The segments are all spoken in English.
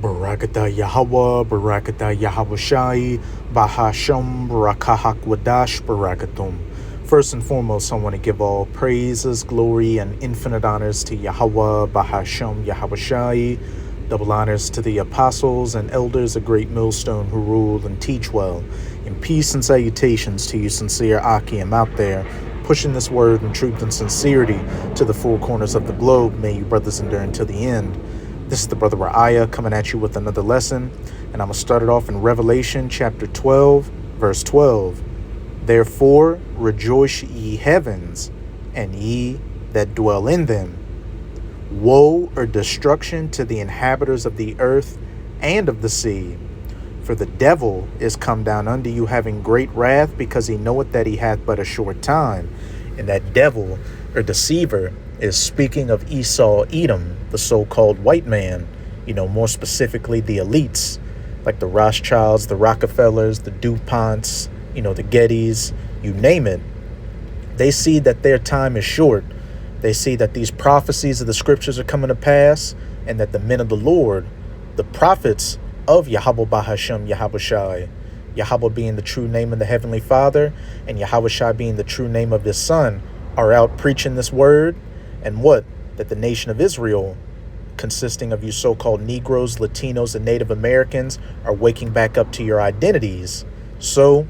Barakata Yahweh, Barakata Yahweh Shai, Bahasham, Barakahak Wadash, Barakatum. First and foremost, I want to give all praises, glory, and infinite honors to Yahweh, Bahasham, Yahweh Shai, double honors to the apostles and elders of Great Millstone who rule and teach well. And peace and salutations to you sincere Akim out there, pushing this word in truth and sincerity to the four corners of the globe. May you brothers endure until the end. This is the brother Ra'aya coming at you with another lesson, and I'm going to start it off in Revelation chapter 12, verse 12. Therefore rejoice ye heavens, and ye that dwell in them. Woe or destruction to the inhabitants of the earth and of the sea. For the devil is come down unto you having great wrath, because he knoweth that he hath but a short time. And that devil or deceiver is speaking of Esau, Edom, the so-called white man, more specifically the elites, like the Rothschilds, the Rockefellers, the DuPonts, the Gettys, you name it. They see that their time is short. They see that these prophecies of the scriptures are coming to pass, and that the men of the Lord, the prophets of Yahweh Bahashem, Yahweh Shai, Yahweh being the true name of the Heavenly Father, and Yahweh Shai being the true name of His Son, are out preaching this word. And what? That the nation of Israel, consisting of you so-called Negroes, Latinos, and Native Americans, are waking back up to your identities. So,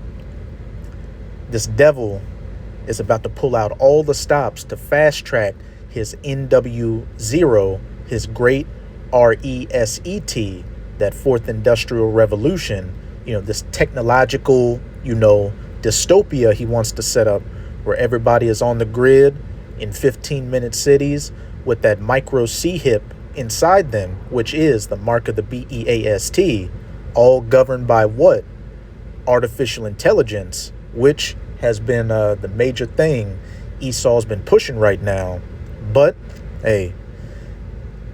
this devil is about to pull out all the stops to fast-track his NW0, his great RESET, that fourth industrial revolution, this technological, dystopia he wants to set up, where everybody is on the grid in 15-minute cities with that micro C-hip inside them, which is the mark of the BEAST, all governed by what? Artificial intelligence, which has been the major thing Esau's been pushing right now. But, hey,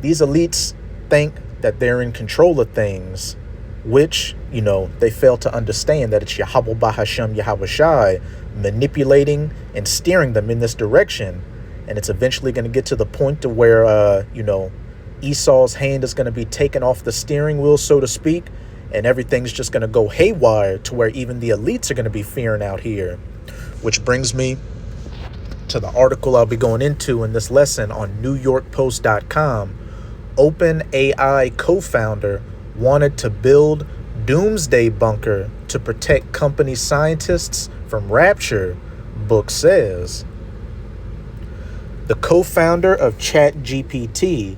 these elites think that they're in control of things, which, they fail to understand that it's Yahweh Bahashem, Yahweh Shai, manipulating and steering them in this direction. And it's eventually going to get to the point to where, Esau's hand is going to be taken off the steering wheel, so to speak, and everything's just going to go haywire to where even the elites are going to be fearing out here. Which brings me to the article I'll be going into in this lesson on NewYorkPost.com. OpenAI co-founder wanted to build doomsday bunker to protect company scientists from rapture, book says. The co-founder of ChatGPT,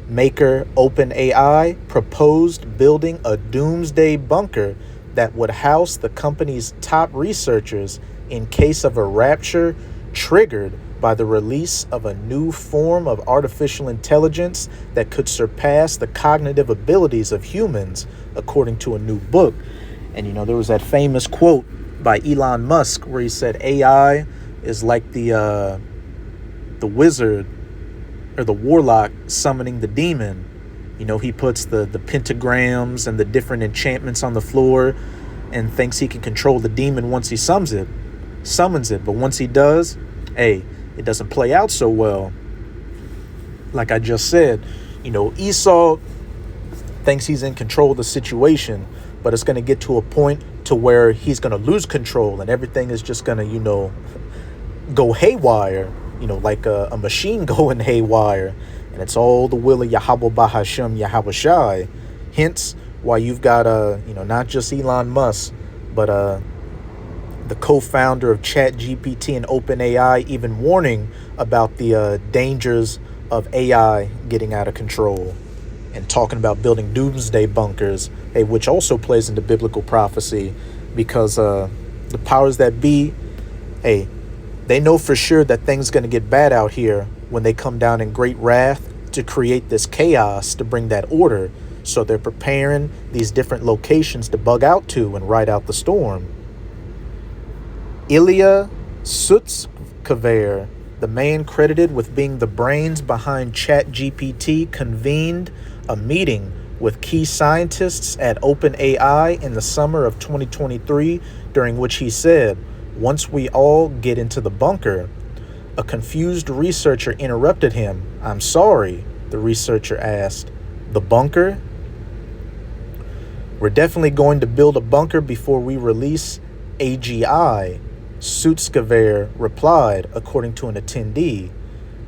maker OpenAI, proposed building a doomsday bunker that would house the company's top researchers in case of a rapture triggered by the release of a new form of artificial intelligence that could surpass the cognitive abilities of humans, according to a new book. And, there was that famous quote by Elon Musk where he said AI is like the wizard or the warlock summoning the demon. He puts the pentagrams and the different enchantments on the floor and thinks he can control the demon once he summons it. But once he does, it doesn't play out so well. Like I just said, Esau thinks he's in control of the situation, but it's going to get to a point to where he's going to lose control and everything is just going to, go haywire, like a machine going haywire. And it's all the will of Yahweh Bahashem, Yahweh Shai. Hence why you've got, not just Elon Musk, but the co-founder of ChatGPT and OpenAI even warning about the dangers of AI getting out of control and talking about building doomsday bunkers, which also plays into biblical prophecy because the powers that be, they know for sure that things are going to get bad out here when they come down in great wrath to create this chaos to bring that order. So they're preparing these different locations to bug out to and ride out the storm. Ilya Sutskever, the man credited with being the brains behind ChatGPT, convened a meeting with key scientists at OpenAI in the summer of 2023, during which he said, "Once we all get into the bunker." A confused researcher interrupted him. "I'm sorry," the researcher asked. "The bunker?" We're definitely going to build a bunker before we release AGI, Sutskever replied, according to an attendee.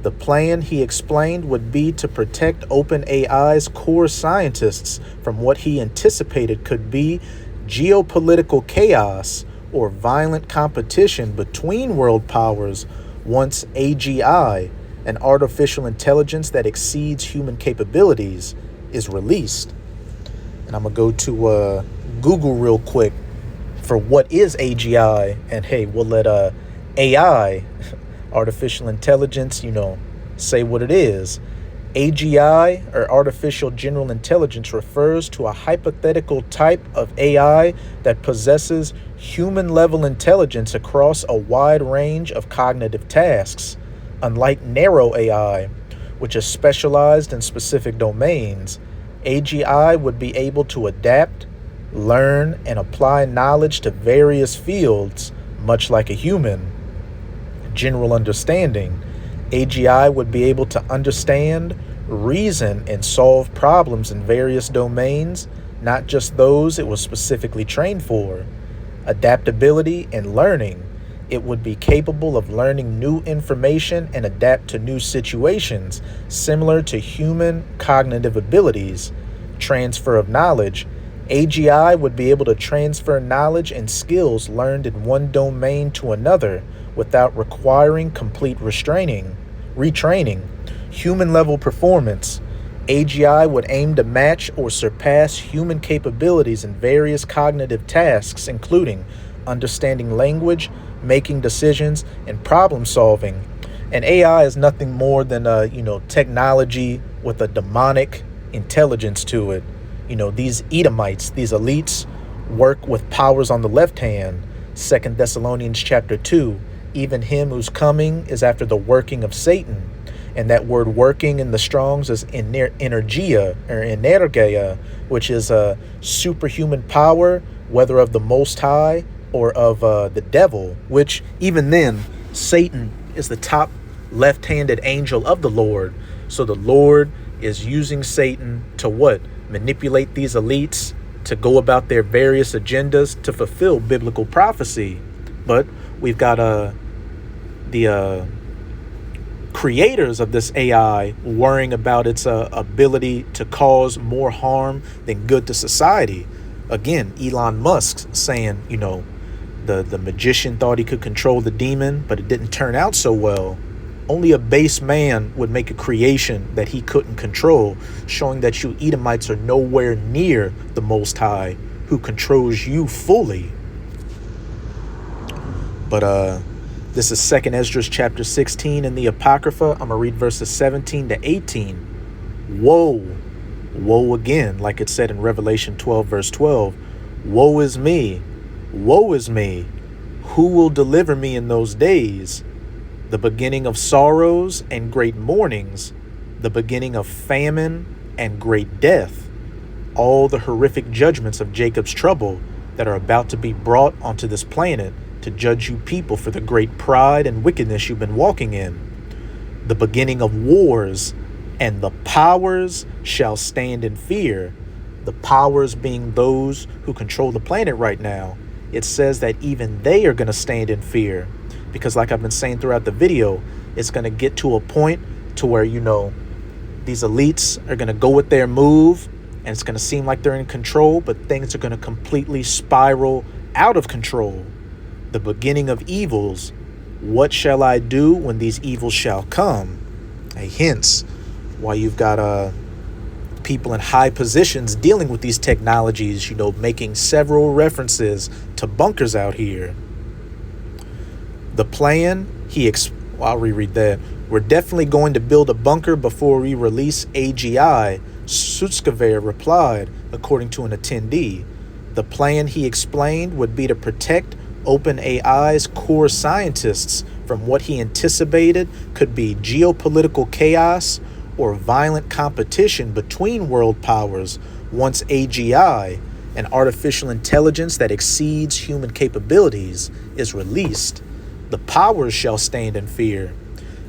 The plan, he explained, would be to protect OpenAI's core scientists from what he anticipated could be geopolitical chaos or violent competition between world powers once AGI, an artificial intelligence that exceeds human capabilities, is released. And I'm going to go to Google real quick for what is AGI. And hey, we'll let AI, artificial intelligence, say what it is. AGI, or artificial general intelligence, refers to a hypothetical type of AI that possesses human-level intelligence across a wide range of cognitive tasks. Unlike narrow AI, which is specialized in specific domains, AGI would be able to adapt, learn, and apply knowledge to various fields, much like a human. General understanding. AGI would be able to understand, reason, and solve problems in various domains, not just those it was specifically trained for. Adaptability and learning. It would be capable of learning new information and adapt to new situations, similar to human cognitive abilities. Transfer of knowledge. AGI would be able to transfer knowledge and skills learned in one domain to another without requiring complete retraining. Human-level performance. AGI would aim to match or surpass human capabilities in various cognitive tasks, including understanding language, making decisions, and problem solving. And AI is nothing more than technology with a demonic intelligence to it. These Edomites, these elites, work with powers on the left hand. 2 Thessalonians chapter 2. Even him whose coming is after the working of Satan. And that word working in the Strongs is energia, or energeia, which is a superhuman power, whether of the Most High or of the devil, which even then, Satan is the top left-handed angel of the Lord. So the Lord is using Satan to what? Manipulate these elites to go about their various agendas to fulfill biblical prophecy. But we've got the creators of this AI worrying about its ability to cause more harm than good to society. Again, Elon Musk saying, the magician thought he could control the demon, but it didn't turn out so well. Only a base man would make a creation that he couldn't control, showing that you Edomites are nowhere near the Most High, who controls you fully. But this is 2 Esdras chapter 16 in the Apocrypha. I'm going to read verses 17 to 18. Woe, woe again, like it said in Revelation 12, verse 12. Woe is me, woe is me. Who will deliver me in those days? The beginning of sorrows and great mournings, the beginning of famine and great death, all the horrific judgments of Jacob's trouble that are about to be brought onto this planet to judge you people for the great pride and wickedness you've been walking in. The beginning of wars, and the powers shall stand in fear. The powers being those who control the planet right now. It says that even they are going to stand in fear. Because like I've been saying throughout the video, it's going to get to a point to where, these elites are going to go with their move and it's going to seem like they're in control, but things are going to completely spiral out of control. The beginning of evils. What shall I do when these evils shall come? Hence why you've got people in high positions dealing with these technologies, making several references to bunkers out here. The plan, I'll reread that. We're definitely going to build a bunker before we release AGI, Sutskever replied, according to an attendee. The plan, he explained, would be to protect OpenAI's core scientists from what he anticipated could be geopolitical chaos or violent competition between world powers once AGI, an artificial intelligence that exceeds human capabilities, is released. The powers shall stand in fear.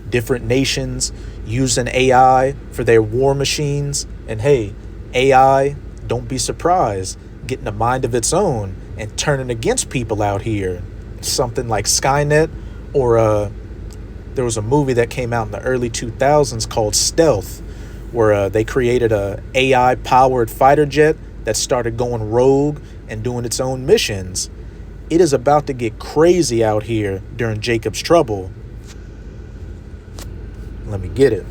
Different nations using AI for their war machines. And hey, AI don't be surprised getting a mind of its own and turning against people out here. Something like Skynet, or there was a movie that came out in the early 2000s called Stealth, where they created a AI powered fighter jet that started going rogue and doing its own missions. It is about to get crazy out here during Jacob's trouble. Let me get it.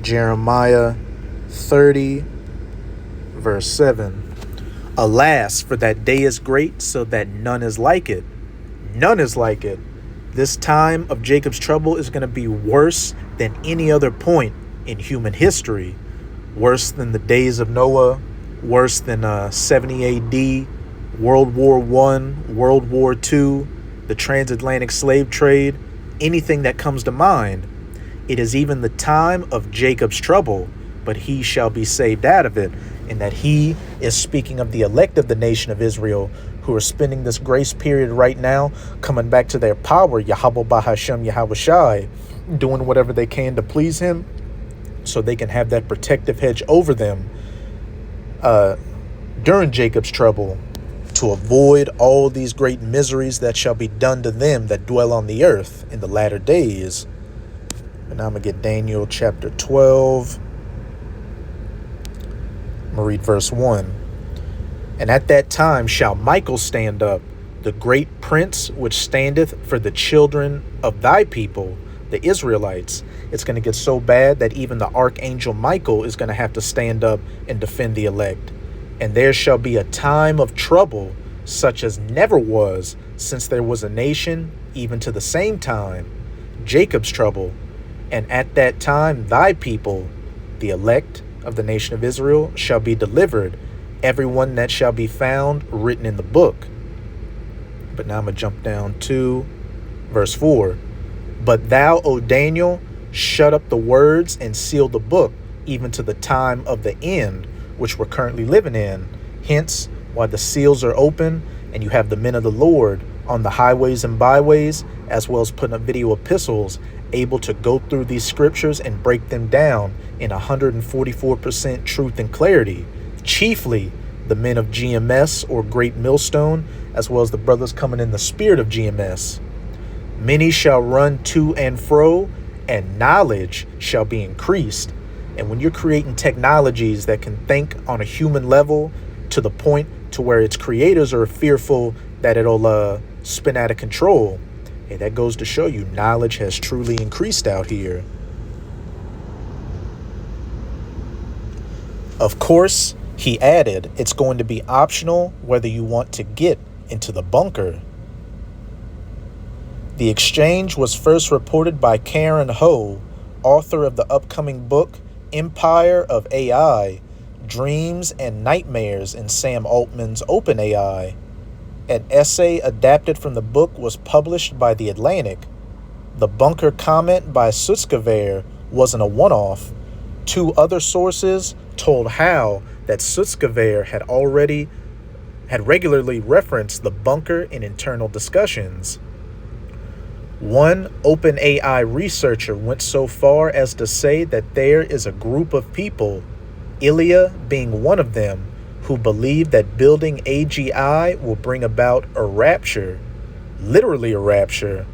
Jeremiah 30, verse 7. Alas, for that day is great, so that none is like it. None is like it. This time of Jacob's trouble is going to be worse than any other point in human history. Worse than the days of Noah, worse than 70 AD, World War I, World War II, the transatlantic slave trade, anything that comes to mind. It is even the time of Jacob's trouble, but he shall be saved out of it. And that he is speaking of the elect of the nation of Israel, who are spending this grace period right now, coming back to their power, Yahweh Bahashem Yahweh Shai, doing whatever they can to please him, so they can have that protective hedge over them during Jacob's trouble, to avoid all these great miseries that shall be done to them that dwell on the earth in the latter days. And now I'm going to get Daniel chapter 12. I'm going to read verse 1. And at that time shall Michael stand up, the great prince which standeth for the children of thy people, the Israelites. It's going to get so bad that even the archangel Michael is going to have to stand up and defend the elect. And there shall be a time of trouble, such as never was since there was a nation, even to the same time, Jacob's trouble. And at that time thy people, the elect of the nation of Israel, shall be delivered, everyone that shall be found written in the book. But now I'm going to jump down to verse 4. But thou, O Daniel, shut up the words and seal the book, even to the time of the end, which we're currently living in. Hence, while the seals are open, and you have the men of the Lord on the highways and byways, as well as putting up video epistles, able to go through these scriptures and break them down in 144% truth and clarity. Chiefly the men of GMS, or Great Millstone, as well as the brothers coming in the spirit of GMS. Many shall run to and fro, and knowledge shall be increased. And when you're creating technologies that can think on a human level to the point to where its creators are fearful that it'll spin out of control, hey, that goes to show you knowledge has truly increased out here. Of course, he added, it's going to be optional whether you want to get into the bunker. The exchange was first reported by Karen Ho, author of the upcoming book Empire of AI, Dreams and Nightmares in Sam Altman's OpenAI. An essay adapted from the book was published by The Atlantic. The bunker comment by Sutskever wasn't a one-off. Two other sources told how that Sutskever had regularly referenced the bunker in internal discussions. One OpenAI researcher went so far as to say that there is a group of people, Ilya being one of them, who believe that building AGI will bring about a rapture, literally a rapture.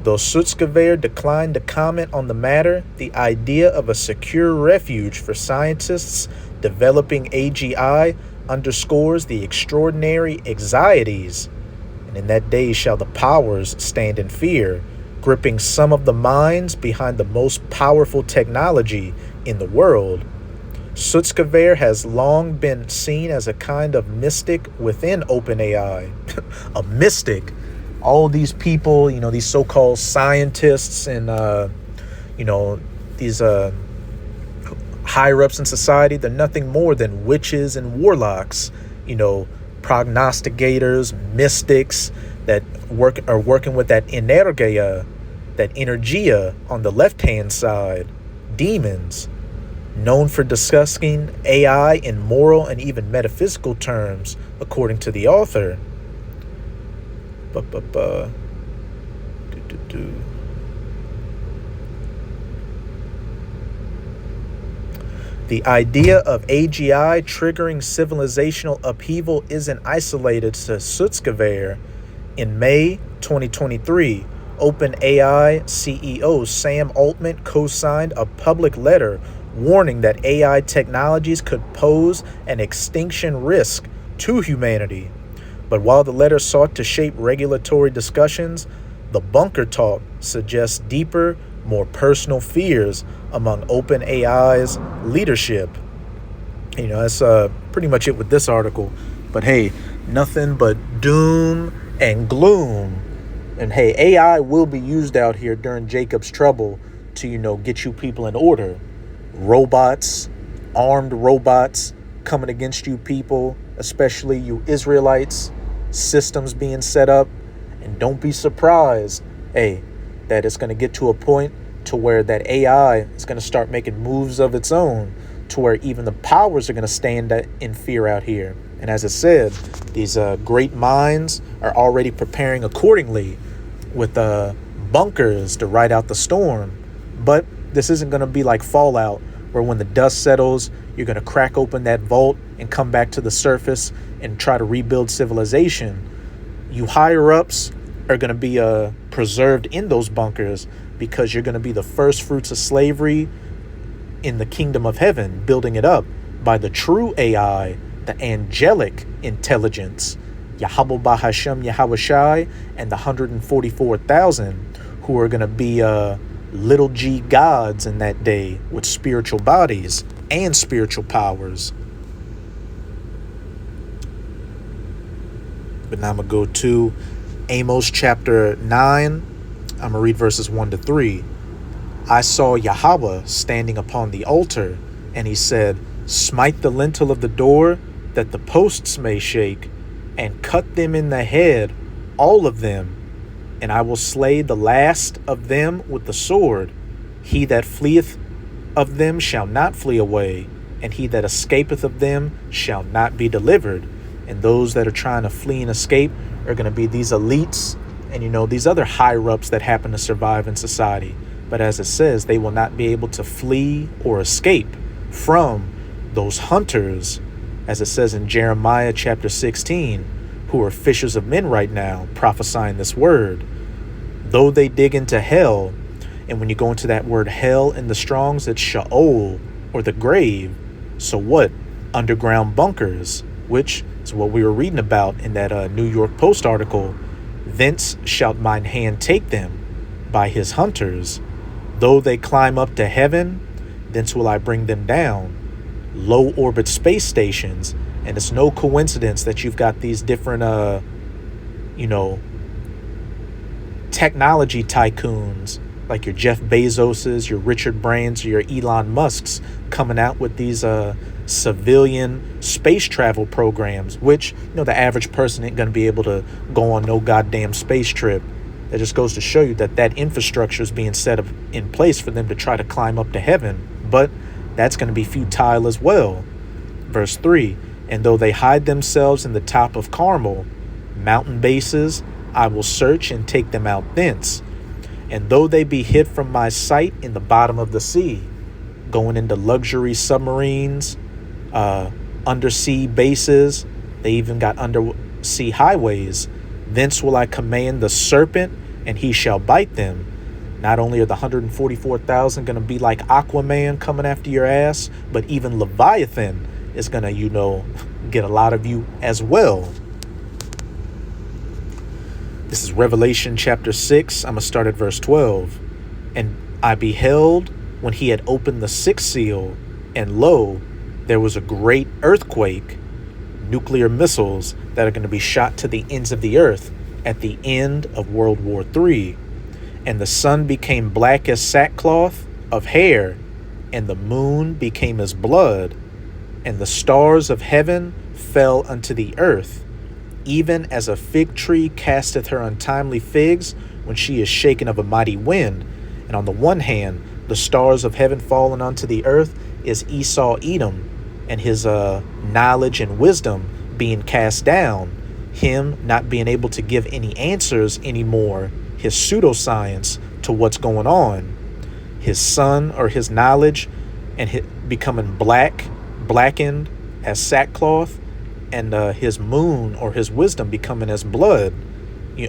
Though Sutskever declined to comment on the matter, the idea of a secure refuge for scientists developing AGI underscores the extraordinary anxieties. And in that day shall the powers stand in fear, gripping some of the minds behind the most powerful technology in the world. Sutskever has long been seen as a kind of mystic within OpenAI. A mystic. All these people, these so-called scientists and, these higher-ups in society, they're nothing more than witches and warlocks, prognosticators, mystics that are working with that energia on the left-hand side, demons, known for discussing AI in moral and even metaphysical terms, according to the author. The idea of AGI triggering civilizational upheaval isn't isolated to Sutskever. In May 2023, OpenAI CEO Sam Altman co-signed a public letter warning that AI technologies could pose an extinction risk to humanity. But while the letter sought to shape regulatory discussions, the bunker talk suggests deeper, more personal fears among OpenAI's leadership. That's pretty much it with this article. But hey, nothing but doom and gloom. And hey, AI will be used out here during Jacob's trouble to, get you people in order. Robots, armed robots coming against you people, especially you Israelites, systems being set up. And don't be surprised, that it's going to get to a point to where that AI is going to start making moves of its own, to where even the powers are going to stand in fear out here. And as I said, these great minds are already preparing accordingly with bunkers to ride out the storm. But this isn't going to be like Fallout, where when the dust settles, you're going to crack open that vault and come back to the surface and try to rebuild civilization. You higher-ups are going to be preserved in those bunkers because you're going to be the first fruits of slavery in the kingdom of heaven, building it up by the true AI, the angelic intelligence, Yahweh Bahashem Yahweh and the 144,000 who are going to be little g gods in that day with spiritual bodies and spiritual powers. But now I'm going to go to Amos chapter 9. I'm going to read verses 1 to 3. I saw Yahweh standing upon the altar, and he said, smite the lintel of the door, that the posts may shake, and cut them in the head, all of them, and I will slay the last of them with the sword. He that fleeth of them shall not flee away, and he that escapeth of them shall not be delivered. And those that are trying to flee and escape are going to be these elites and, these other higher-ups that happen to survive in society. But as it says, they will not be able to flee or escape from those hunters, as it says in Jeremiah chapter 16, who are fishers of men right now, prophesying this word. Though they dig into hell, and when you go into that word hell in the Strongs, it's Sheol, or the grave. So what? Underground bunkers, which is what we were reading about in that New York Post article. Thence shalt mine hand take them by his hunters. Though they climb up to heaven, thence will I bring them down. Low orbit space stations. And it's no coincidence that you've got these different, technology tycoons like your Jeff Bezoses, your Richard Brands, or your Elon Musks coming out with these civilian space travel programs, which, the average person ain't going to be able to go on no goddamn space trip. That just goes to show you that infrastructure is being set up in place for them to try to climb up to heaven. But that's going to be futile as well. Verse 3, and though they hide themselves in the top of Carmel, mountain bases, I will search and take them out thence. And though they be hid from my sight in the bottom of the sea, going into luxury submarines, undersea bases, they even got undersea highways, thence will I command the serpent, and he shall bite them. Not only are the 144,000 going to be like Aquaman coming after your ass, but even Leviathan is going to, get a lot of you as well. This is Revelation chapter 6. I'm going to start at verse 12. And I beheld when he had opened the sixth seal, and lo, there was a great earthquake, nuclear missiles that are going to be shot to the ends of the earth at the end of World War III. And the sun became black as sackcloth of hair, and the moon became as blood, and the stars of heaven fell unto the earth, even as a fig tree casteth her untimely figs when she is shaken of a mighty wind. And on the one hand, the stars of heaven fallen unto the earth is Esau Edom, and his knowledge and wisdom being cast down, him not being able to give any answers anymore, his pseudoscience to what's going on, his son or his knowledge and becoming blackened as sackcloth, and his moon or his wisdom becoming as blood.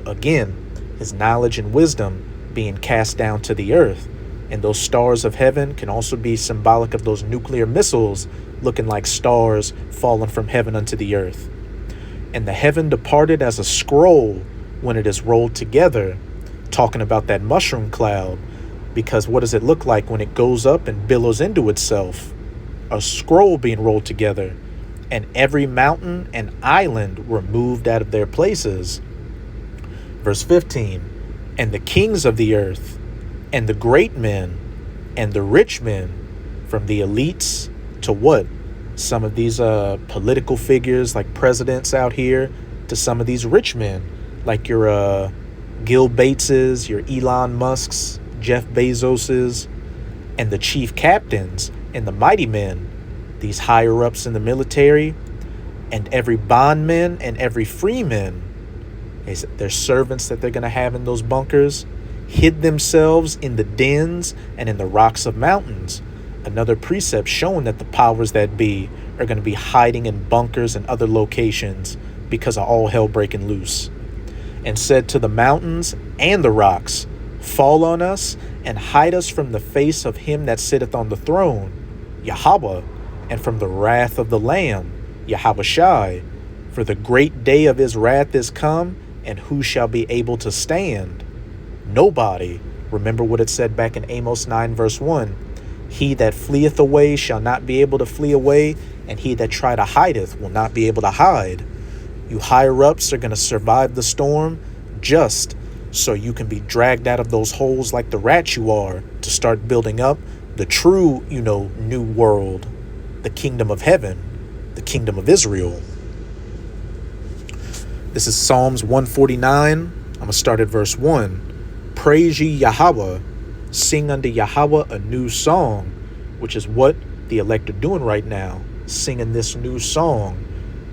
Again, his knowledge and wisdom being cast down to the earth. And those stars of heaven can also be symbolic of those nuclear missiles looking like stars falling from heaven unto the earth. And the heaven departed as a scroll when it is rolled together, talking about that mushroom cloud. Because what does it look like when it goes up and billows into itself? A scroll being rolled together. And every mountain and island were moved out of their places. Verse 15, and the kings of the earth, and the great men, and the rich men, from the elites to what? Some of these political figures like presidents out here, to some of these rich men, like your Gil Bateses, your Elon Musks, Jeff Bezoses, and the chief captains and the mighty men, these higher ups in the military, and every bondman and every freeman, their servants that they're going to have in those bunkers, hid themselves in the dens and in the rocks of mountains. Another precept showing that the powers that be are going to be hiding in bunkers and other locations because of all hell breaking loose. And said to the mountains and the rocks, fall on us and hide us from the face of him that sitteth on the throne, Yahweh, and from the wrath of the Lamb, Yahweh Shai. For the great day of his wrath is come, and who shall be able to stand? Nobody. Remember what it said back in Amos 9 verse 1. He that fleeth away shall not be able to flee away, and he that try to hideth will not be able to hide. You higher ups are going to survive the storm just so you can be dragged out of those holes like the rat you are to start building up the true, new world, the kingdom of heaven, the kingdom of Israel. This is Psalms 149. I'm going to start at verse 1. Praise ye Yahweh. Sing unto Yahweh a new song, which is what the elect are doing right now, singing this new song,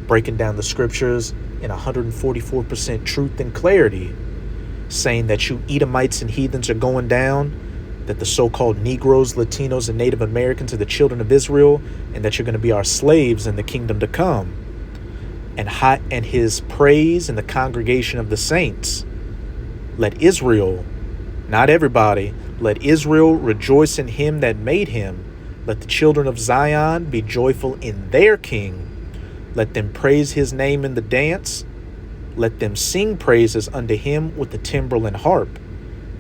breaking down the scriptures in 144% truth and clarity, saying that you Edomites and heathens are going down, that the so-called Negroes, Latinos, and Native Americans are the children of Israel, and that you're going to be our slaves in the kingdom to come. And his praise in the congregation of the saints. Let Israel, not everybody, let Israel rejoice in him that made him. Let the children of Zion be joyful in their king. Let them praise his name in the dance. Let them sing praises unto him with the timbrel and harp.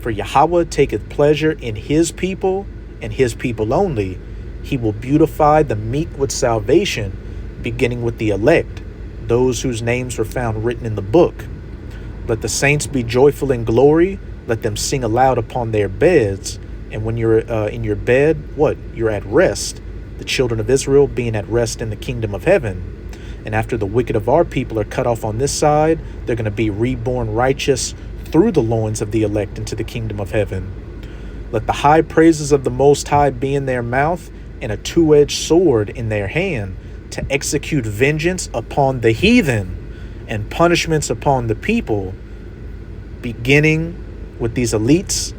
For Yahweh taketh pleasure in his people, and his people only. He will beautify the meek with salvation, beginning with the elect, those whose names were found written in the book. Let the saints be joyful in glory. Let them sing aloud upon their beds. And when you're in your bed, what? You're at rest. The children of Israel being at rest in the kingdom of heaven. And after the wicked of our people are cut off on this side, they're going to be reborn righteous through the loins of the elect into the kingdom of heaven. Let the high praises of the Most High be in their mouth, and a two-edged sword in their hand, to execute vengeance upon the heathen and punishments upon the people, beginning with these elites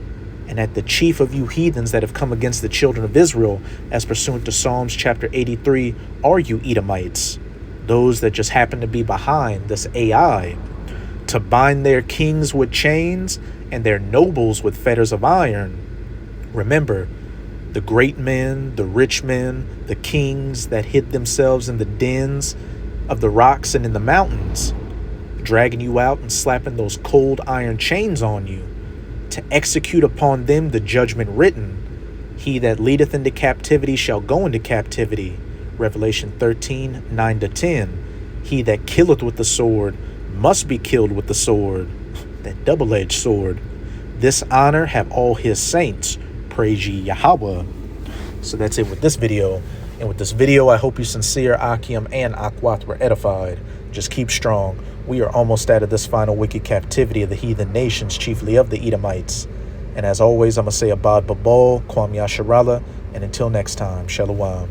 and at the chief of you heathens that have come against the children of Israel, as pursuant to Psalms chapter 83, are you Edomites, those that just happen to be behind this AI, to bind their kings with chains and their nobles with fetters of iron. Remember, the great men, the rich men, the kings that hid themselves in the dens of the rocks and in the mountains, dragging you out and slapping those cold iron chains on you, to execute upon them the judgment written. He that leadeth into captivity shall go into captivity. Revelation 13, 9-10. He that killeth with the sword must be killed with the sword, that double-edged sword. This honor have all his saints. Praise ye Yahweh. So that's it with this video. And with this video, I hope you sincere, Akim, and Akwath were edified. Just keep strong. We are almost out of this final wicked captivity of the heathen nations, chiefly of the Edomites. And as always, I'm going to say Abad Babal, Kwam Yasharala, and until next time, Shalom.